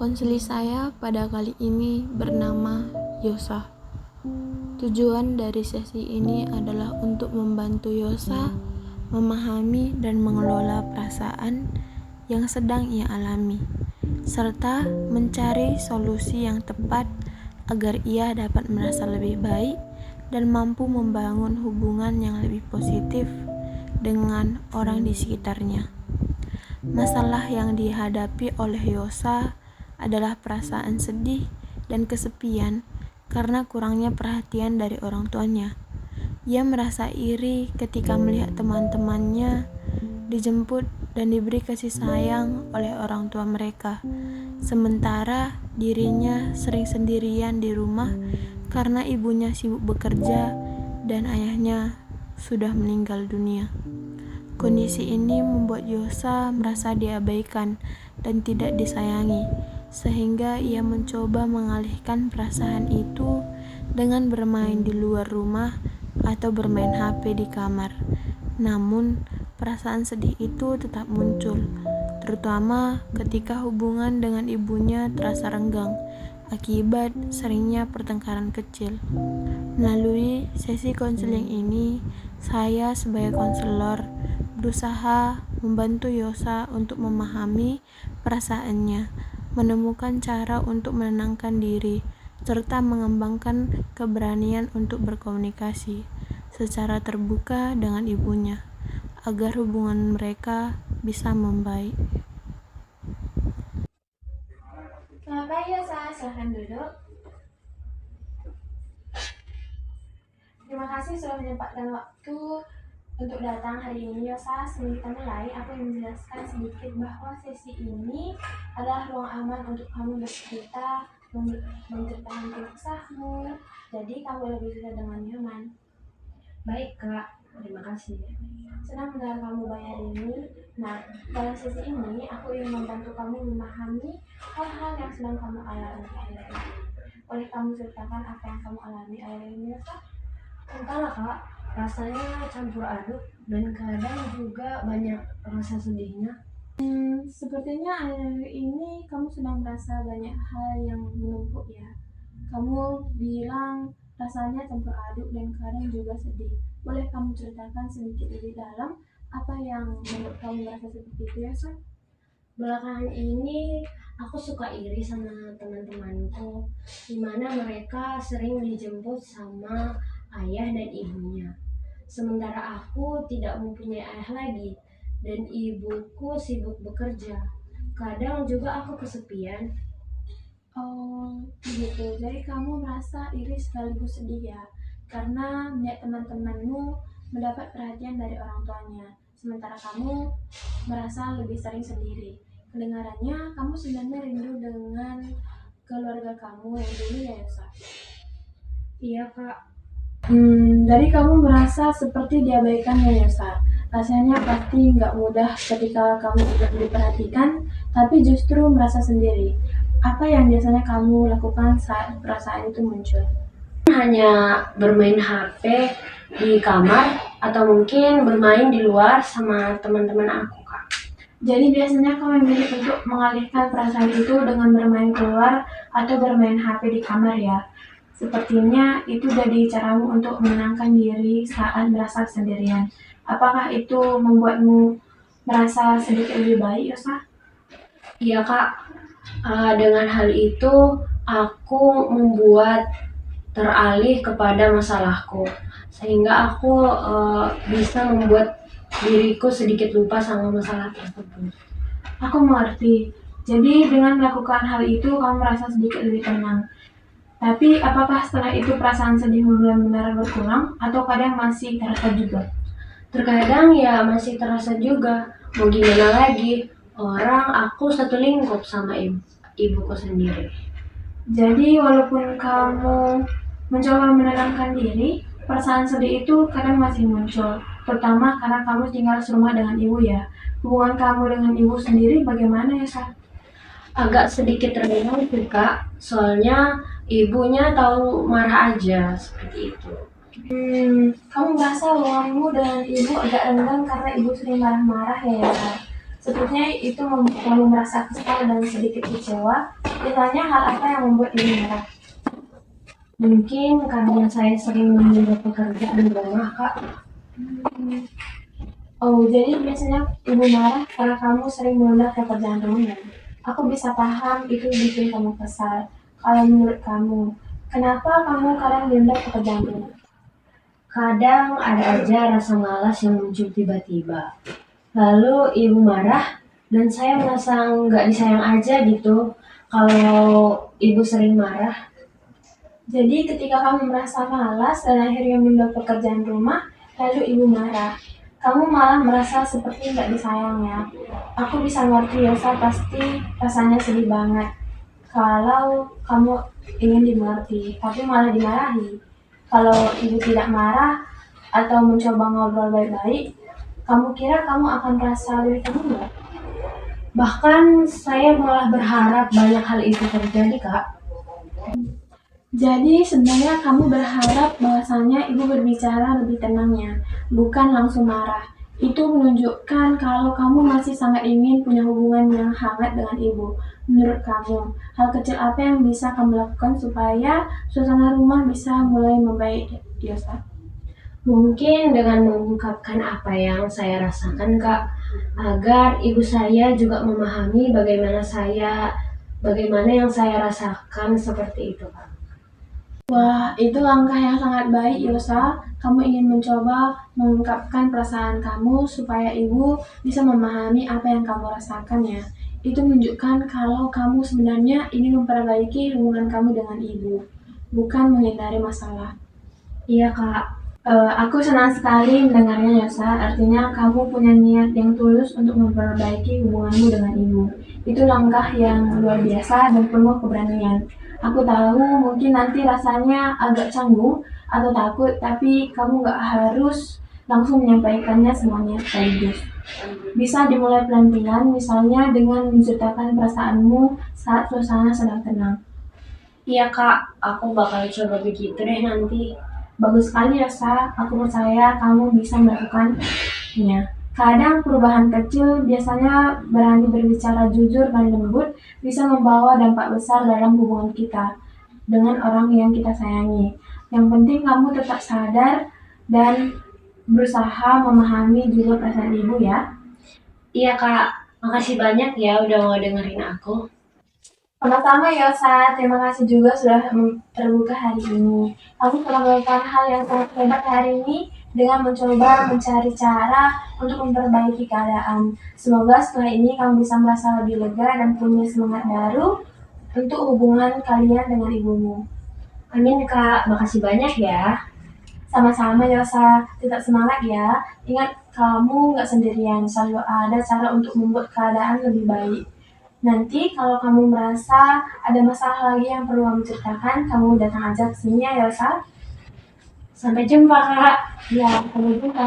Konseli saya pada kali ini bernama Yosa. Tujuan dari sesi ini adalah untuk membantu Yosa memahami dan mengelola perasaan yang sedang ia alami, serta mencari solusi yang tepat agar ia dapat merasa lebih baik dan mampu membangun hubungan yang lebih positif dengan orang di sekitarnya. Masalah yang dihadapi oleh Yosa adalah perasaan sedih dan kesepian karena kurangnya perhatian dari orang tuanya. Ia merasa iri ketika melihat teman-temannya dijemput dan diberi kasih sayang oleh orang tua mereka, sementara dirinya sering sendirian di rumah karena ibunya sibuk bekerja dan ayahnya sudah meninggal dunia. Kondisi ini membuat Yosa merasa diabaikan dan tidak disayangi, sehingga ia mencoba mengalihkan perasaan itu dengan bermain di luar rumah atau bermain HP di kamar. Namun, perasaan sedih itu tetap muncul, terutama ketika hubungan dengan ibunya terasa renggang akibat seringnya pertengkaran kecil. Melalui sesi konseling ini, saya sebagai konselor berusaha membantu Yosa untuk memahami perasaannya, menemukan cara untuk menenangkan diri, serta mengembangkan keberanian untuk berkomunikasi secara terbuka dengan ibunya, agar hubungan mereka bisa membaik. Selamat pagi Yosa, silahkan duduk. Terima kasih sudah menyempatkan waktu untuk datang hari ini Yosa. Sebelum kita mulai, aku ingin menjelaskan sedikit bahwa sesi ini adalah ruang aman untuk kamu bercerita, menceritakan kisahmu, jadi kamu lebih bisa dengan nyaman. Baik Kak, terima kasih. Senang mendengar kamu bayar ini. Nah, dalam sesi ini aku ingin membantu kamu memahami hal-hal yang sedang kamu alami akhir-akhir ini. Boleh kamu ceritakan apa yang kamu alami akhir-akhir ini Yosa? Entahlah Kak, rasanya campur aduk dan kadang juga banyak rasa sedihnya. Sepertinya akhir-akhir ini kamu sedang merasa banyak hal yang menumpuk ya. Kamu bilang rasanya campur aduk dan kadang juga sedih. Boleh kamu ceritakan sedikit lebih dalam apa yang membuat kamu merasa seperti itu ya, Sa? Belakangan ini aku suka iri sama teman-temanku, dimana mereka sering dijemput sama ayah dan ibunya. Sementara aku tidak mempunyai ayah lagi, dan ibuku sibuk bekerja. Kadang juga aku kesepian. Oh, begitu. Jadi kamu merasa iri sekaligus sedih ya, karena melihat teman-temanmu mendapat perhatian dari orang tuanya, sementara kamu merasa lebih sering sendiri. Kedengarannya, kamu sebenarnya rindu dengan keluarga kamu yang dulu ya, Yosa? Iya Kak, Dari kamu merasa seperti diabaikan ya, Yosa. Rasanya pasti nggak mudah ketika kamu tidak diperhatikan, tapi justru merasa sendiri. Apa yang biasanya kamu lakukan saat perasaan itu muncul? hanya bermain HP di kamar atau mungkin bermain di luar sama teman-teman aku Kak. Jadi biasanya kamu memilih untuk mengalihkan perasaan itu dengan bermain keluar atau bermain HP di kamar ya. Sepertinya itu jadi caramu untuk menenangkan diri saat merasa sendirian. Apakah itu membuatmu merasa sedikit lebih baik, Yosa? Iya Kak, dengan hal itu aku membuat teralih kepada masalahku, sehingga aku bisa membuat diriku sedikit lupa sama masalah tersebut. Aku mengerti. Jadi dengan melakukan hal itu kamu merasa sedikit lebih tenang. Tapi apakah setelah itu perasaan sedihmu benar-benar berkurang atau kadang masih terasa juga? Terkadang ya masih terasa juga, mau gimana lagi, orang aku satu lingkup sama ibuku sendiri. Jadi walaupun kamu mencoba menenangkan diri, perasaan sedih itu kadang masih muncul, terutama karena kamu tinggal serumah dengan ibu ya. Hubungan kamu dengan ibu sendiri bagaimana ya, Sa? Agak sedikit renggang sih Kak, soalnya ibunya tahu marah aja seperti itu. Kamu merasa hubunganmu dengan ibu agak renggang karena ibu sering marah-marah ya, Sa? Sepertinya itu membuat kamu merasa kesal dan sedikit kecewa. Biasanya hal apa yang membuat ibu marah? Mungkin karena saya sering menunda pekerjaan di rumah, Kak. Oh, jadi biasanya ibu marah karena kamu sering menunda pekerjaan rumah. Aku bisa paham itu bikin kamu kesal. Kalau menurut kamu, kenapa kamu kadang menunda pekerjaan rumah? Kadang ada aja rasa malas yang muncul tiba-tiba. Lalu ibu marah dan saya merasa nggak disayang aja gitu kalau ibu sering marah. Jadi ketika kamu merasa malas dan akhirnya menunda pekerjaan rumah, lalu ibu marah. Kamu malah merasa seperti nggak disayang ya. Aku bisa ngerti Yosa, pasti rasanya sedih banget. Kalau kamu ingin dimengerti, tapi malah dimarahi. Kalau ibu tidak marah atau mencoba ngobrol baik-baik, kamu kira kamu akan merasa lebih tenang nggak? Bahkan saya malah berharap banyak hal itu terjadi, Kak. Jadi sebenarnya kamu berharap bahwasanya ibu berbicara lebih tenangnya, bukan langsung marah. Itu menunjukkan kalau kamu masih sangat ingin punya hubungan yang hangat dengan ibu. Menurut kamu, hal kecil apa yang bisa kamu lakukan supaya suasana rumah bisa mulai membaik, Yosa? Mungkin dengan mengungkapkan apa yang saya rasakan, Kak, agar ibu saya juga memahami bagaimana yang saya rasakan seperti itu, Kak. Wah, itu langkah yang sangat baik, Yosa. Kamu ingin mencoba mengungkapkan perasaan kamu supaya ibu bisa memahami apa yang kamu rasakan ya. Itu menunjukkan kalau kamu sebenarnya ingin memperbaiki hubungan kamu dengan ibu, bukan menghindari masalah. Iya, Kak. Aku senang sekali mendengarnya, Yosa. Artinya kamu punya niat yang tulus untuk memperbaiki hubunganmu dengan ibu. Itu langkah yang luar biasa dan penuh keberanian. Aku tahu mungkin nanti rasanya agak canggung atau takut, tapi kamu gak harus langsung menyampaikannya semuanya sekaligus. Bisa dimulai pelan-pelan, misalnya dengan menceritakan perasaanmu saat suasana sedang tenang. Iya, Kak. Aku bakal coba begitu deh nanti. Bagus sekali Yosa, aku percaya kamu bisa melakukannya. Kadang perubahan kecil biasanya berani berbicara jujur dan lembut bisa membawa dampak besar dalam hubungan kita dengan orang yang kita sayangi. Yang penting kamu tetap sadar dan berusaha memahami juga perasaan ibu ya. Iya, Kak. Makasih banyak ya udah mau dengerin aku. Sama-sama Yosa, terima kasih juga sudah terbuka hari ini. Kamu telah melakukan hal yang sangat hebat hari ini dengan mencoba mencari cara untuk memperbaiki keadaan. Semoga setelah ini kamu bisa merasa lebih lega dan punya semangat baru untuk hubungan kalian dengan ibumu. Amin, Kak. Makasih banyak ya. Sama-sama Yosa, tetap semangat ya. Ingat kamu nggak sendirian, selalu ada cara untuk membuat keadaan lebih baik. Nanti kalau kamu merasa ada masalah lagi yang perlu kamu ceritakan, kamu datang aja ke sini ya Yosa. Sampai jumpa, Kak. Ya, sampai jumpa.